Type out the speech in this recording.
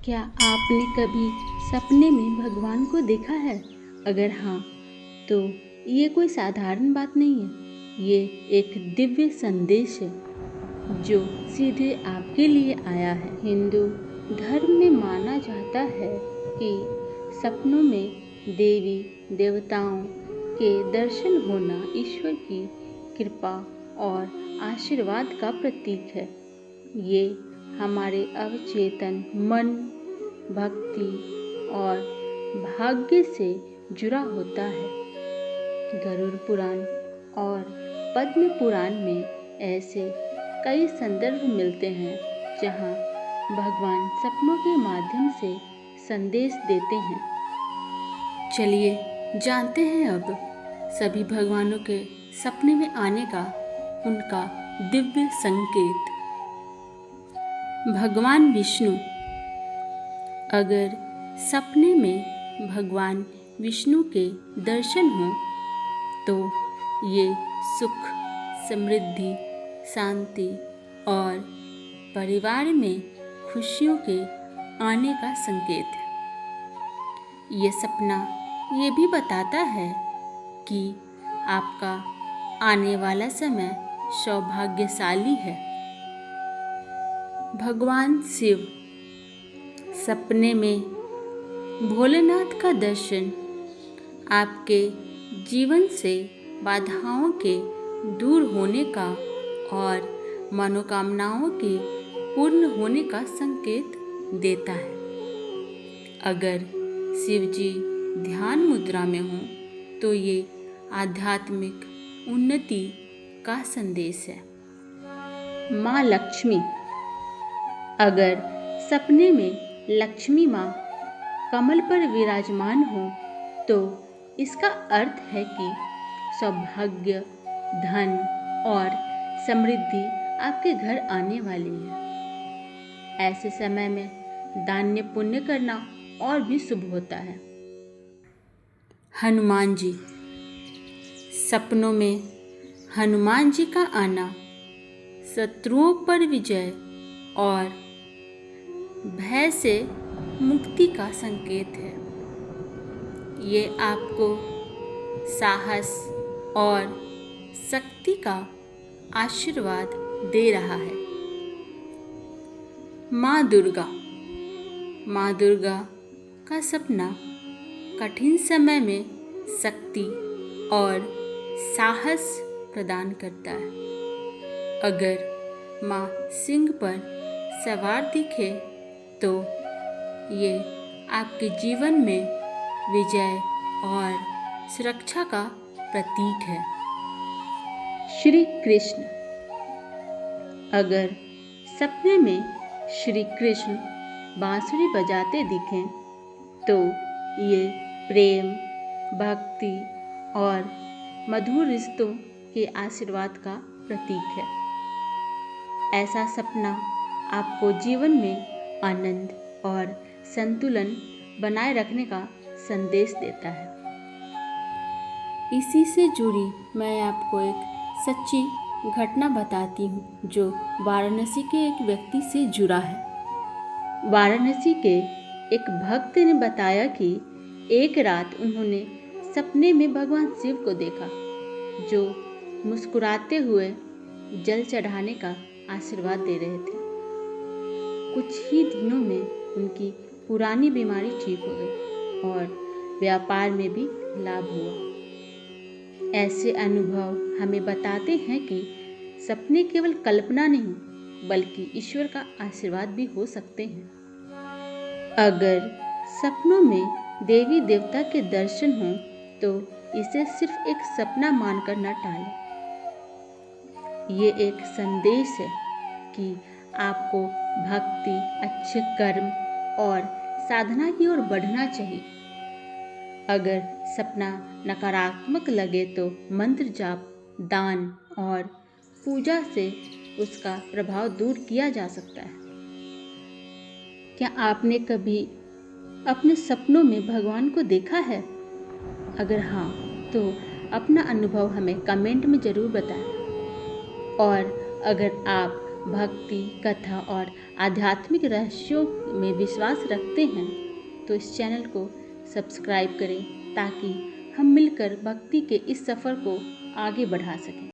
क्या आपने कभी सपने में भगवान को देखा है? अगर हाँ, तो ये कोई साधारण बात नहीं है। ये एक दिव्य संदेश है जो सीधे आपके लिए आया है। हिंदू धर्म में माना जाता है कि सपनों में देवी देवताओं के दर्शन होना ईश्वर की कृपा और आशीर्वाद का प्रतीक है। ये हमारे अवचेतन मन, भक्ति और भाग्य से जुड़ा होता है। गरुड़ पुराण और पद्म पुराण में ऐसे कई संदर्भ मिलते हैं जहाँ भगवान सपनों के माध्यम से संदेश देते हैं। चलिए जानते हैं अब सभी भगवानों के सपने में आने का उनका दिव्य संकेत। भगवान विष्णु। अगर सपने में भगवान विष्णु के दर्शन हों तो ये सुख, समृद्धि, शांति और परिवार में खुशियों के आने का संकेत है। ये सपना ये भी बताता है कि आपका आने वाला समय सौभाग्यशाली है। भगवान शिव। सपने में भोलेनाथ का दर्शन आपके जीवन से बाधाओं के दूर होने का और मनोकामनाओं के पूर्ण होने का संकेत देता है। अगर शिव जी ध्यान मुद्रा में हों तो ये आध्यात्मिक उन्नति का संदेश है। माँ लक्ष्मी। अगर सपने में लक्ष्मी माँ कमल पर विराजमान हो तो इसका अर्थ है कि सौभाग्य, धन और समृद्धि आपके घर आने वाली है। ऐसे समय में दान पुण्य करना और भी शुभ होता है। हनुमान जी। सपनों में हनुमान जी का आना शत्रुओं पर विजय और भय से मुक्ति का संकेत है। ये आपको साहस और शक्ति का आशीर्वाद दे रहा है। माँ दुर्गा। माँ दुर्गा का सपना कठिन समय में शक्ति और साहस प्रदान करता है। अगर माँ सिंह पर सवार दिखे तो ये आपके जीवन में विजय और सुरक्षा का प्रतीक है। श्री कृष्ण। अगर सपने में श्री कृष्ण बांसुरी बजाते दिखें तो ये प्रेम, भक्ति और मधुर रिश्तों के आशीर्वाद का प्रतीक है। ऐसा सपना आपको जीवन में आनंद और संतुलन बनाए रखने का संदेश देता है। इसी से जुड़ी मैं आपको एक सच्ची घटना बताती हूँ जो वाराणसी के एक व्यक्ति से जुड़ा है। वाराणसी के एक भक्त ने बताया कि एक रात उन्होंने सपने में भगवान शिव को देखा जो मुस्कुराते हुए जल चढ़ाने का आशीर्वाद दे रहे थे। कुछ ही दिनों में उनकी पुरानी बीमारी ठीक हो गई और व्यापार में भी लाभ हुआ। ऐसे अनुभव हमें बताते हैं कि सपने केवल कल्पना नहीं बल्कि ईश्वर का आशीर्वाद भी हो सकते हैं। अगर सपनों में देवी देवता के दर्शन हों तो इसे सिर्फ एक सपना मानकर न टालें। ये एक संदेश है कि आपको भक्ति, अच्छे कर्म और साधना की ओर बढ़ना चाहिए। अगर सपना नकारात्मक लगे तो मंत्र जाप, दान और पूजा से उसका प्रभाव दूर किया जा सकता है। क्या आपने कभी अपने सपनों में भगवान को देखा है? अगर हाँ, तो अपना अनुभव हमें कमेंट में ज़रूर बताएं। और अगर आप भक्ति, कथा और आध्यात्मिक रहस्यों में विश्वास रखते हैं तो इस चैनल को सब्सक्राइब करें ताकि हम मिलकर भक्ति के इस सफ़र को आगे बढ़ा सकें।